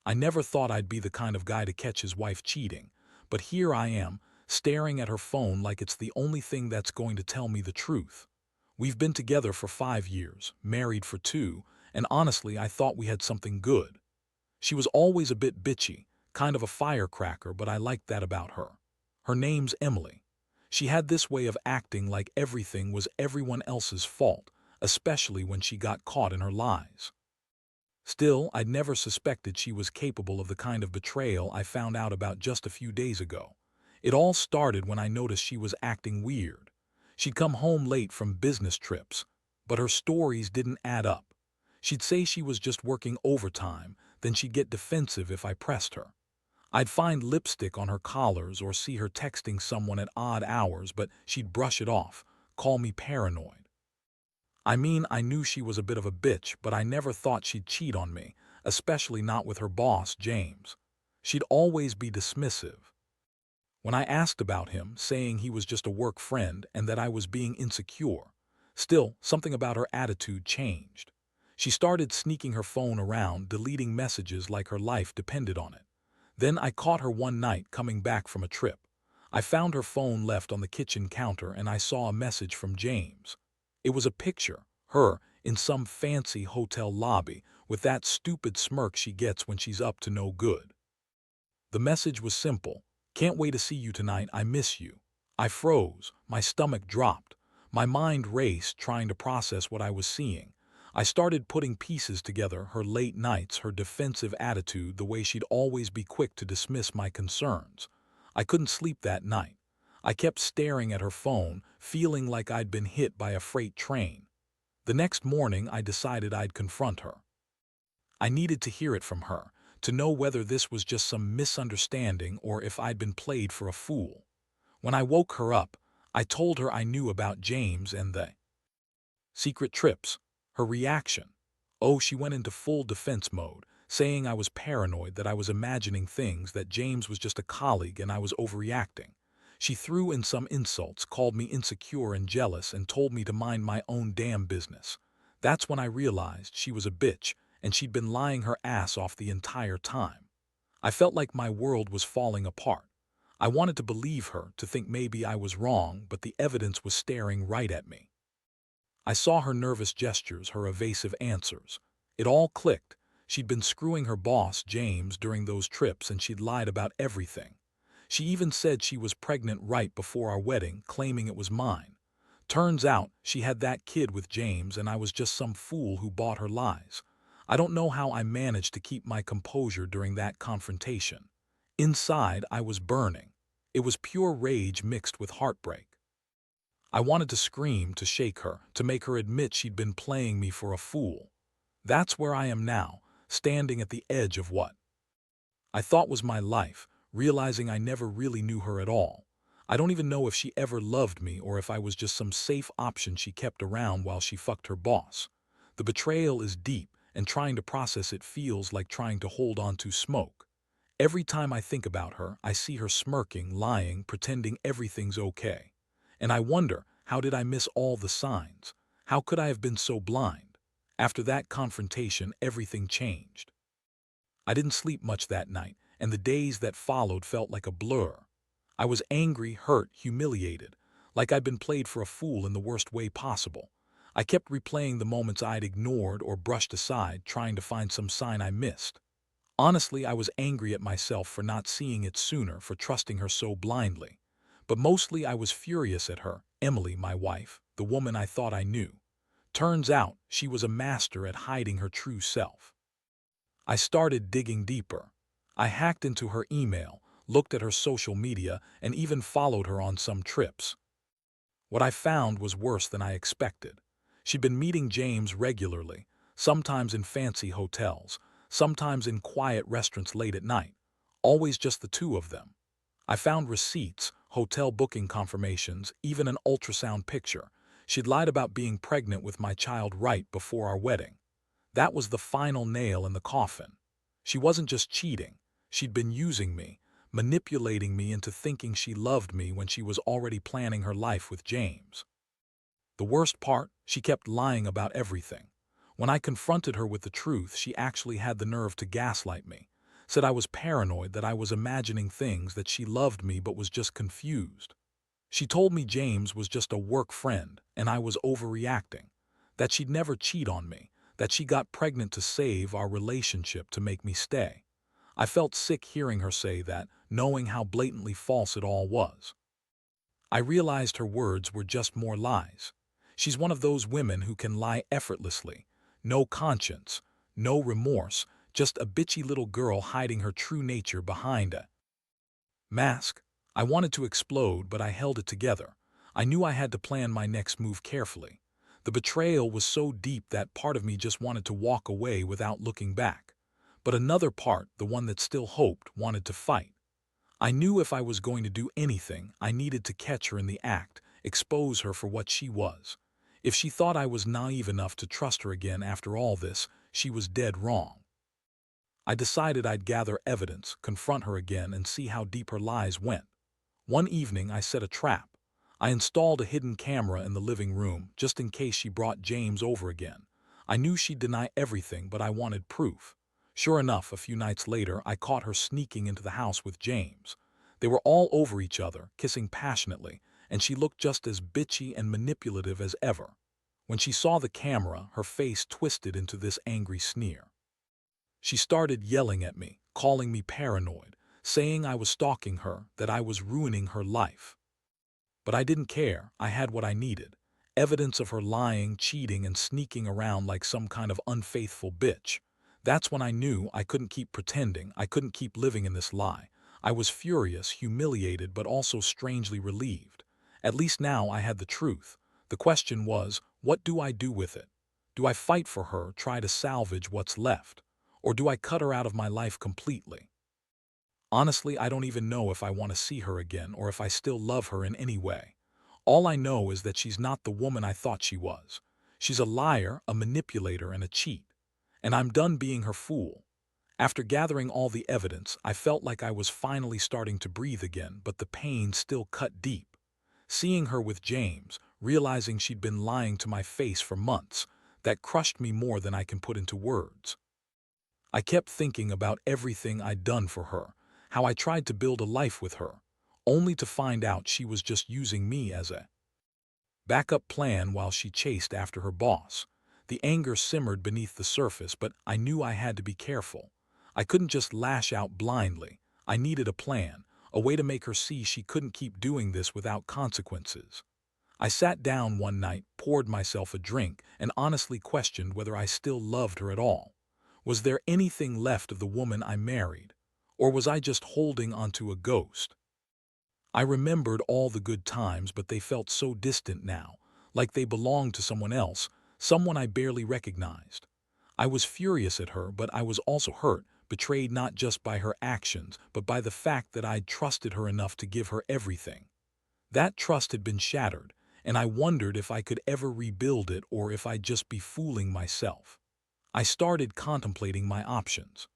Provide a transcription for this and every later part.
I never thought I'd be the kind of guy to catch his wife cheating, but here I am, staring at her phone like it's the only thing that's going to tell me the truth. We've been together for 5 years, married for 2, and honestly I thought we had something good. She was always a bit bitchy, kind of a firecracker, but I liked that about her. Her name's Emily. She had this way of acting like everything was everyone else's fault, especially when she got caught in her lies. Still, I'd never suspected she was capable of the kind of betrayal I found out about just a few days ago. It all started when I noticed she was acting weird. She'd come home late from business trips, but her stories didn't add up. She'd say she was just working overtime, then she'd get defensive if I pressed her. I'd find lipstick on her collars or see her texting someone at odd hours, but she'd brush it off, call me paranoid. I mean, I knew she was a bit of a bitch, but I never thought she'd cheat on me, especially not with her boss, James. She'd always be dismissive. When I asked about him, saying he was just a work friend and that I was being insecure, still, something about her attitude changed. She started sneaking her phone around, deleting messages like her life depended on it. Then I caught her one night coming back from a trip. I found her phone left on the kitchen counter and I saw a message from James. It was a picture, her, in some fancy hotel lobby, with that stupid smirk she gets when she's up to no good. The message was simple: "Can't wait to see you tonight, I miss you." I froze, my stomach dropped. My mind raced, trying to process what I was seeing. I started putting pieces together: her late nights, her defensive attitude, the way she'd always be quick to dismiss my concerns. I couldn't sleep that night. I kept staring at her phone, feeling like I'd been hit by a freight train. The next morning, I decided I'd confront her. I needed to hear it from her, to know whether this was just some misunderstanding or if I'd been played for a fool. When I woke her up, I told her I knew about James and the secret trips. Her reaction: oh, she went into full defense mode, saying I was paranoid, that I was imagining things, that James was just a colleague and I was overreacting. She threw in some insults, called me insecure and jealous, and told me to mind my own damn business. That's when I realized she was a bitch, and she'd been lying her ass off the entire time. I felt like my world was falling apart. I wanted to believe her, to think maybe I was wrong, but the evidence was staring right at me. I saw her nervous gestures, her evasive answers. It all clicked. She'd been screwing her boss, James, during those trips, and she'd lied about everything. She even said she was pregnant right before our wedding, claiming it was mine. Turns out she had that kid with James, and I was just some fool who bought her lies. I don't know how I managed to keep my composure during that confrontation. Inside, I was burning. It was pure rage mixed with heartbreak. I wanted to scream, to shake her, to make her admit she'd been playing me for a fool. That's where I am now, standing at the edge of what I thought was my life, realizing I never really knew her at all. I don't even know if she ever loved me or if I was just some safe option she kept around while she fucked her boss. The betrayal is deep, and trying to process it feels like trying to hold on to smoke. Every time I think about her, I see her smirking, lying, pretending everything's okay. And I wonder, how did I miss all the signs? How could I have been so blind? After that confrontation, everything changed. I didn't sleep much that night, and the days that followed felt like a blur. I was angry, hurt, humiliated, like I'd been played for a fool in the worst way possible. I kept replaying the moments I'd ignored or brushed aside, trying to find some sign I missed. Honestly, I was angry at myself for not seeing it sooner, for trusting her so blindly. But mostly I was furious at her, Emily, my wife, the woman I thought I knew. Turns out, she was a master at hiding her true self. I started digging deeper. I hacked into her email, looked at her social media, and even followed her on some trips. What I found was worse than I expected. She'd been meeting James regularly, sometimes in fancy hotels, sometimes in quiet restaurants late at night, always just the two of them. I found receipts, hotel booking confirmations, even an ultrasound picture. She'd lied about being pregnant with my child right before our wedding. That was the final nail in the coffin. She wasn't just cheating. She'd been using me, manipulating me into thinking she loved me when she was already planning her life with James. The worst part, she kept lying about everything. When I confronted her with the truth, she actually had the nerve to gaslight me, said I was paranoid, that I was imagining things, that she loved me but was just confused. She told me James was just a work friend and I was overreacting, that she'd never cheat on me, that she got pregnant to save our relationship, to make me stay. I felt sick hearing her say that, knowing how blatantly false it all was. I realized her words were just more lies. She's one of those women who can lie effortlessly. No conscience, no remorse, just a bitchy little girl hiding her true nature behind a mask. I wanted to explode, but I held it together. I knew I had to plan my next move carefully. The betrayal was so deep that part of me just wanted to walk away without looking back. But another part, the one that still hoped, wanted to fight. I knew if I was going to do anything, I needed to catch her in the act, expose her for what she was. If she thought I was naive enough to trust her again after all this, she was dead wrong. I decided I'd gather evidence, confront her again, and see how deep her lies went. One evening, I set a trap. I installed a hidden camera in the living room, just in case she brought James over again. I knew she'd deny everything, but I wanted proof. Sure enough, a few nights later, I caught her sneaking into the house with James. They were all over each other, kissing passionately, and she looked just as bitchy and manipulative as ever. When she saw the camera, her face twisted into this angry sneer. She started yelling at me, calling me paranoid, saying I was stalking her, that I was ruining her life. But I didn't care. I had what I needed. Evidence of her lying, cheating, and sneaking around like some kind of unfaithful bitch. That's when I knew I couldn't keep pretending. I couldn't keep living in this lie. I was furious, humiliated, but also strangely relieved. At least now I had the truth. The question was, what do I do with it? Do I fight for her, try to salvage what's left? Or do I cut her out of my life completely? Honestly, I don't even know if I want to see her again or if I still love her in any way. All I know is that she's not the woman I thought she was. She's a liar, a manipulator, and a cheat. And I'm done being her fool. After gathering all the evidence, I felt like I was finally starting to breathe again, but the pain still cut deep. Seeing her with James, realizing she'd been lying to my face for months, that crushed me more than I can put into words. I kept thinking about everything I'd done for her, how I tried to build a life with her, only to find out she was just using me as a backup plan while she chased after her boss. The anger simmered beneath the surface, but I knew I had to be careful. I couldn't just lash out blindly. I needed a plan, a way to make her see she couldn't keep doing this without consequences. I sat down one night, poured myself a drink, and honestly questioned whether I still loved her at all. Was there anything left of the woman I married? Or was I just holding onto a ghost? I remembered all the good times, but they felt so distant now, like they belonged to someone else, someone I barely recognized. I was furious at her, but I was also hurt, betrayed not just by her actions, but by the fact that I'd trusted her enough to give her everything. That trust had been shattered, and I wondered if I could ever rebuild it or if I'd just be fooling myself. I started contemplating my options.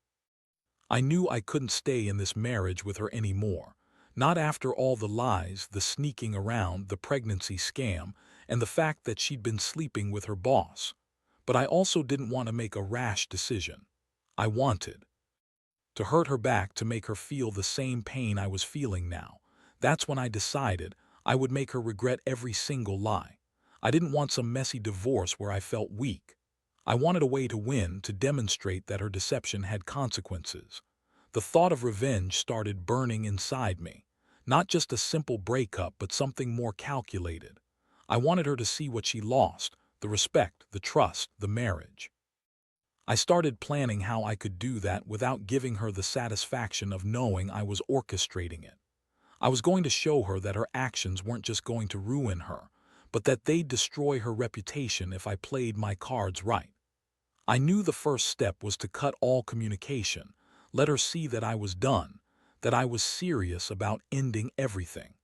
I knew I couldn't stay in this marriage with her anymore. Not after all the lies, the sneaking around, the pregnancy scam, and the fact that she'd been sleeping with her boss. But I also didn't want to make a rash decision. I wanted to hurt her back, to make her feel the same pain I was feeling now. That's when I decided I would make her regret every single lie. I didn't want some messy divorce where I felt weak. I wanted a way to win, to demonstrate that her deception had consequences. The thought of revenge started burning inside me. Not just a simple breakup, but something more calculated. I wanted her to see what she lost: the respect, the trust, the marriage. I started planning how I could do that without giving her the satisfaction of knowing I was orchestrating it. I was going to show her that her actions weren't just going to ruin her, but that they'd destroy her reputation if I played my cards right. I knew the first step was to cut all communication, let her see that I was done, that I was serious about ending everything.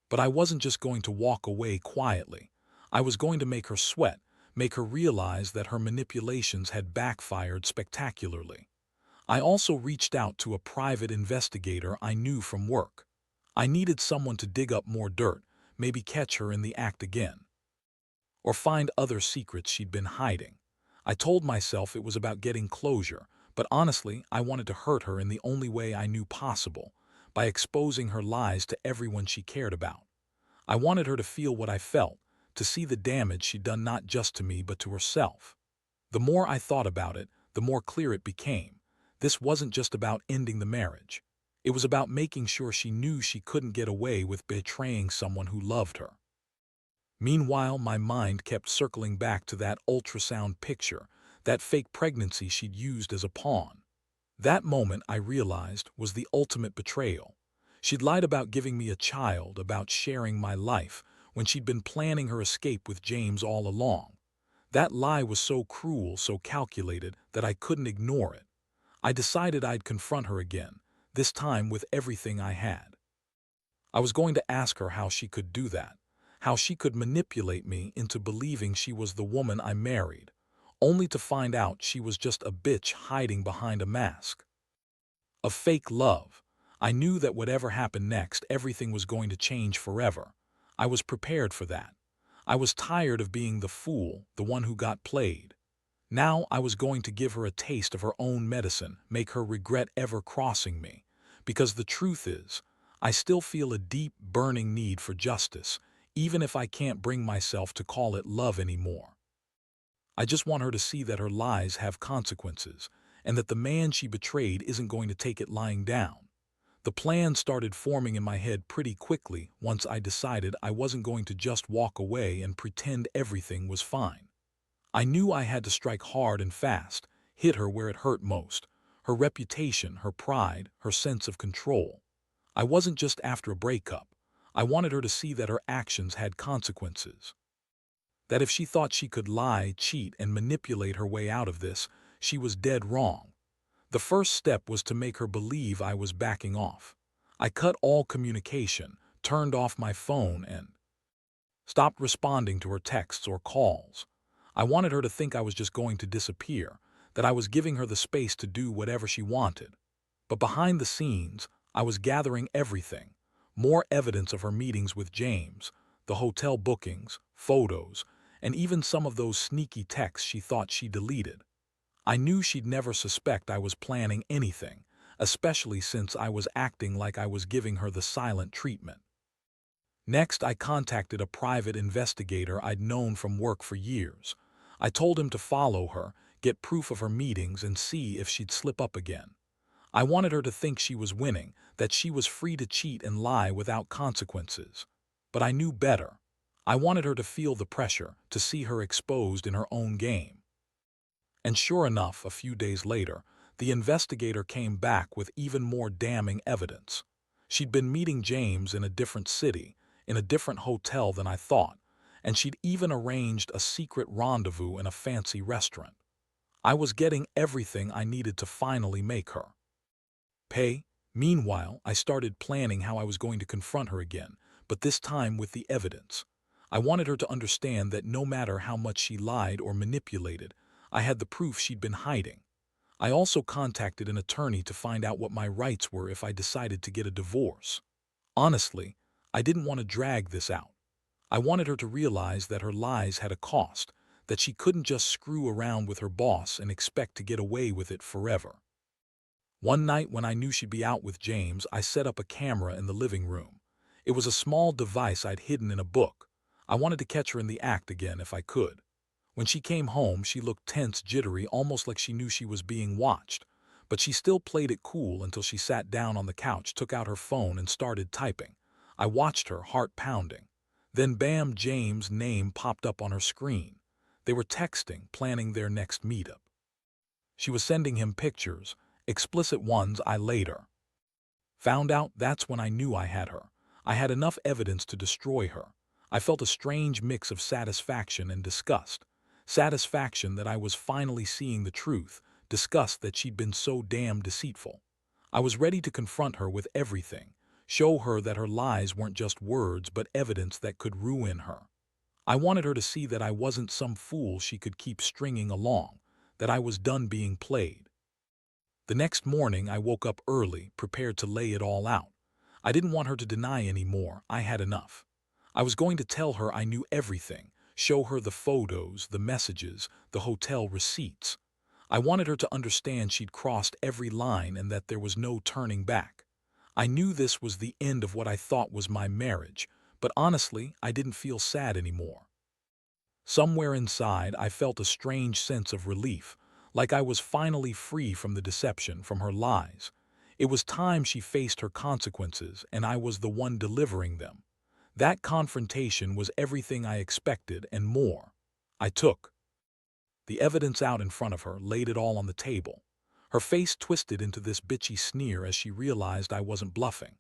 But I wasn't just going to walk away quietly. I was going to make her sweat, make her realize that her manipulations had backfired spectacularly. I also reached out to a private investigator I knew from work. I needed someone to dig up more dirt, maybe catch her in the act again, or find other secrets she'd been hiding. I told myself it was about getting closure, But honestly, I wanted to hurt her in the only way I knew possible, by exposing her lies to everyone she cared about. I wanted her to feel what I felt, to see the damage she'd done not just to me but to herself. The more I thought about it, the more clear it became. This wasn't just about ending the marriage. It was about making sure she knew she couldn't get away with betraying someone who loved her. Meanwhile, my mind kept circling back to that ultrasound picture, that fake pregnancy she'd used as a pawn. That moment, I realized, was the ultimate betrayal. She'd lied about giving me a child, about sharing my life, when she'd been planning her escape with James all along. That lie was so cruel, so calculated, that I couldn't ignore it. I decided I'd confront her again, this time with everything I had. I was going to ask her how she could do that, how she could manipulate me into believing she was the woman I married, only to find out she was just a bitch hiding behind a mask. A fake love. I knew that whatever happened next, everything was going to change forever. I was prepared for that. I was tired of being the fool, the one who got played. Now I was going to give her a taste of her own medicine, make her regret ever crossing me. Because the truth is, I still feel a deep, burning need for justice, even if I can't bring myself to call it love anymore. I just want her to see that her lies have consequences, and that the man she betrayed isn't going to take it lying down. The plan started forming in my head pretty quickly once I decided I wasn't going to just walk away and pretend everything was fine. I knew I had to strike hard and fast, hit her where it hurt most, her reputation, her pride, her sense of control. I wasn't just after a breakup. I wanted her to see that her actions had consequences. That if she thought she could lie, cheat, and manipulate her way out of this, she was dead wrong. The first step was to make her believe I was backing off. I cut all communication, turned off my phone, and stopped responding to her texts or calls. I wanted her to think I was just going to disappear, that I was giving her the space to do whatever she wanted. But behind the scenes, I was gathering everything. More evidence of her meetings with James, the hotel bookings, photos, and even some of those sneaky texts she thought she deleted. I knew she'd never suspect I was planning anything, especially since I was acting like I was giving her the silent treatment. Next, I contacted a private investigator I'd known from work for years. I told him to follow her, get proof of her meetings, and see if she'd slip up again. I wanted her to think she was winning, that she was free to cheat and lie without consequences. But I knew better. I wanted her to feel the pressure, to see her exposed in her own game. And sure enough, a few days later, the investigator came back with even more damning evidence. She'd been meeting James in a different city, in a different hotel than I thought, and she'd even arranged a secret rendezvous in a fancy restaurant. I was getting everything I needed to finally make her pay. Meanwhile, I started planning how I was going to confront her again, but this time with the evidence. I wanted her to understand that no matter how much she lied or manipulated, I had the proof she'd been hiding. I also contacted an attorney to find out what my rights were if I decided to get a divorce. Honestly, I didn't want to drag this out. I wanted her to realize that her lies had a cost, that she couldn't just screw around with her boss and expect to get away with it forever. One night when I knew she'd be out with James, I set up a camera in the living room. It was a small device I'd hidden in a book. I wanted to catch her in the act again if I could. When she came home, she looked tense, jittery, almost like she knew she was being watched. But she still played it cool until she sat down on the couch, took out her phone, and started typing. I watched her, heart pounding. Then bam, James' name popped up on her screen. They were texting, planning their next meetup. She was sending him pictures, explicit ones I later found out. That's when I knew I had her. I had enough evidence to destroy her. I felt a strange mix of satisfaction and disgust. Satisfaction that I was finally seeing the truth, disgust that she'd been so damn deceitful. I was ready to confront her with everything, show her that her lies weren't just words but evidence that could ruin her. I wanted her to see that I wasn't some fool she could keep stringing along, that I was done being played. The next morning I woke up early, prepared to lay it all out. I didn't want her to deny anymore. I had enough. I was going to tell her I knew everything, show her the photos, the messages, the hotel receipts. I wanted her to understand she'd crossed every line and that there was no turning back. I knew this was the end of what I thought was my marriage, but honestly, I didn't feel sad anymore. Somewhere inside, I felt a strange sense of relief, like I was finally free from the deception, from her lies. It was time she faced her consequences, and I was the one delivering them. That confrontation was everything I expected and more. I took the evidence out in front of her, laid it all on the table. Her face twisted into this bitchy sneer as she realized I wasn't bluffing.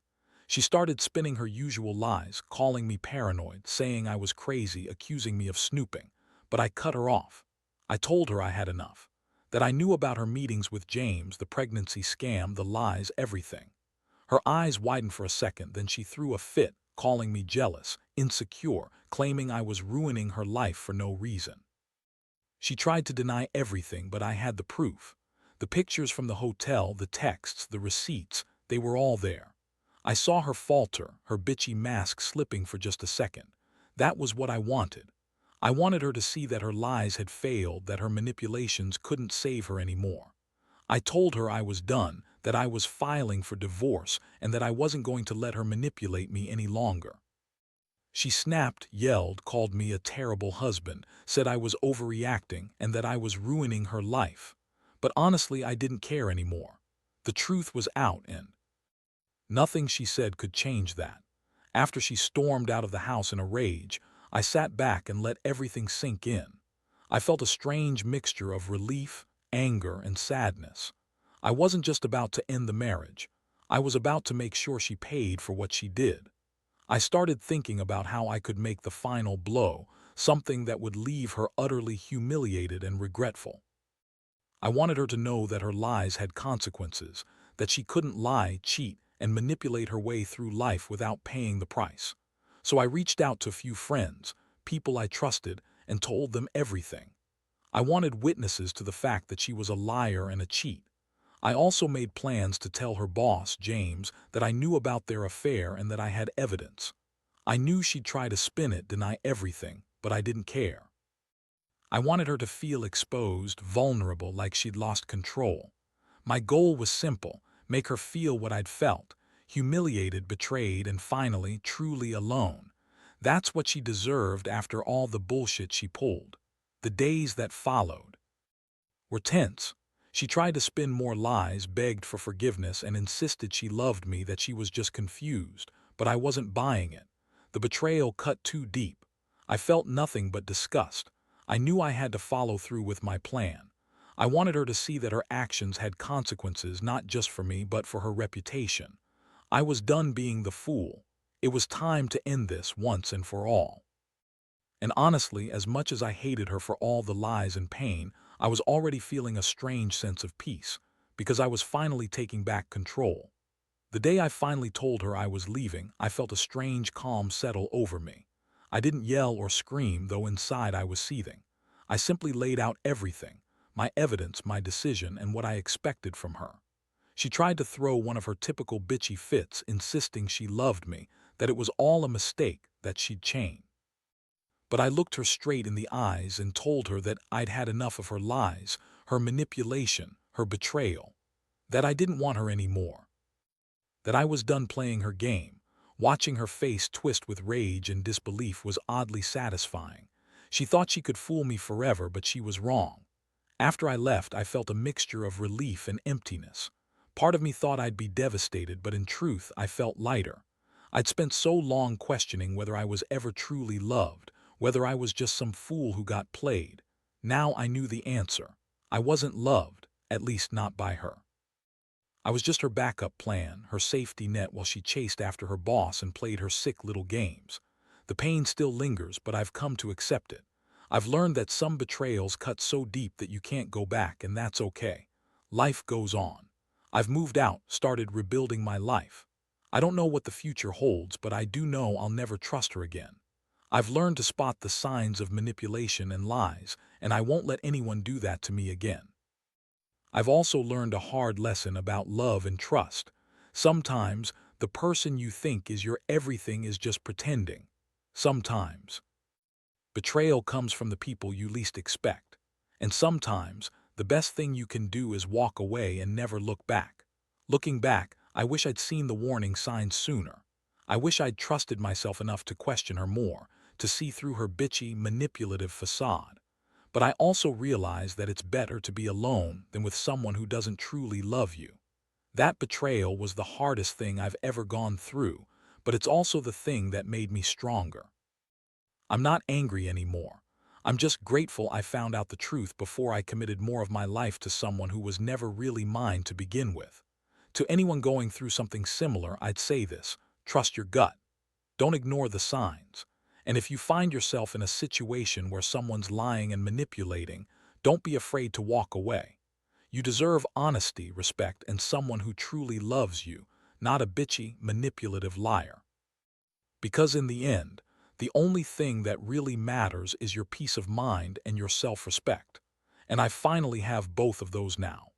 She started spinning her usual lies, calling me paranoid, saying I was crazy, accusing me of snooping. But I cut her off. I told her I had enough. That I knew about her meetings with James, the pregnancy scam, the lies, everything. Her eyes widened for a second, then she threw a fit, calling me jealous, insecure, claiming I was ruining her life for no reason. She tried to deny everything, but I had the proof. The pictures from the hotel, the texts, the receipts, they were all there. I saw her falter, her bitchy mask slipping for just a second. That was what I wanted. I wanted her to see that her lies had failed, that her manipulations couldn't save her anymore. I told her I was done, that I was filing for divorce, and that I wasn't going to let her manipulate me any longer. She snapped, yelled, called me a terrible husband, said I was overreacting and that I was ruining her life. But honestly, I didn't care anymore. The truth was out and nothing she said could change that. After she stormed out of the house in a rage, I sat back and let everything sink in. I felt a strange mixture of relief, anger, and sadness. I wasn't just about to end the marriage. I was about to make sure she paid for what she did. I started thinking about how I could make the final blow, something that would leave her utterly humiliated and regretful. I wanted her to know that her lies had consequences, that she couldn't lie, cheat, and manipulate her way through life without paying the price. So I reached out to a few friends, people I trusted, and told them everything. I wanted witnesses to the fact that she was a liar and a cheat. I also made plans to tell her boss, James, that I knew about their affair and that I had evidence. I knew she'd try to spin it, deny everything, but I didn't care. I wanted her to feel exposed, vulnerable, like she'd lost control. My goal was simple: make her feel what I'd felt, humiliated, betrayed, and finally, truly alone. That's what she deserved after all the bullshit she pulled. The days that followed were tense. She tried to spin more lies, begged for forgiveness, and insisted she loved me, that she was just confused, but I wasn't buying it. The betrayal cut too deep. I felt nothing but disgust. I knew I had to follow through with my plan. I wanted her to see that her actions had consequences, not just for me, but for her reputation. I was done being the fool. It was time to end this once and for all. And honestly, as much as I hated her for all the lies and pain, I was already feeling a strange sense of peace, because I was finally taking back control. The day I finally told her I was leaving, I felt a strange calm settle over me. I didn't yell or scream, though inside I was seething. I simply laid out everything: my evidence, my decision, and what I expected from her. She tried to throw one of her typical bitchy fits, insisting she loved me, that it was all a mistake, that she'd changed. But I looked her straight in the eyes and told her that I'd had enough of her lies, her manipulation, her betrayal, that I didn't want her anymore, that I was done playing her game. Watching her face twist with rage and disbelief was oddly satisfying. She thought she could fool me forever, but she was wrong. After I left, I felt a mixture of relief and emptiness. Part of me thought I'd be devastated, but in truth, I felt lighter. I'd spent so long questioning whether I was ever truly loved, whether I was just some fool who got played. Now I knew the answer. I wasn't loved, at least not by her. I was just her backup plan, her safety net while she chased after her boss and played her sick little games. The pain still lingers, but I've come to accept it. I've learned that some betrayals cut so deep that you can't go back, and that's okay. Life goes on. I've moved out, started rebuilding my life. I don't know what the future holds, but I do know I'll never trust her again. I've learned to spot the signs of manipulation and lies, and I won't let anyone do that to me again. I've also learned a hard lesson about love and trust. Sometimes the person you think is your everything is just pretending. Sometimes betrayal comes from the people you least expect. And sometimes the best thing you can do is walk away and never look back. Looking back, I wish I'd seen the warning signs sooner. I wish I'd trusted myself enough to question her more, to see through her bitchy, manipulative facade. But I also realize that it's better to be alone than with someone who doesn't truly love you. That betrayal was the hardest thing I've ever gone through, but it's also the thing that made me stronger. I'm not angry anymore. I'm just grateful I found out the truth before I committed more of my life to someone who was never really mine to begin with. To anyone going through something similar, I'd say this: trust your gut. Don't ignore the signs. And if you find yourself in a situation where someone's lying and manipulating, don't be afraid to walk away. You deserve honesty, respect, and someone who truly loves you, not a bitchy, manipulative liar. Because in the end, the only thing that really matters is your peace of mind and your self-respect. And I finally have both of those now.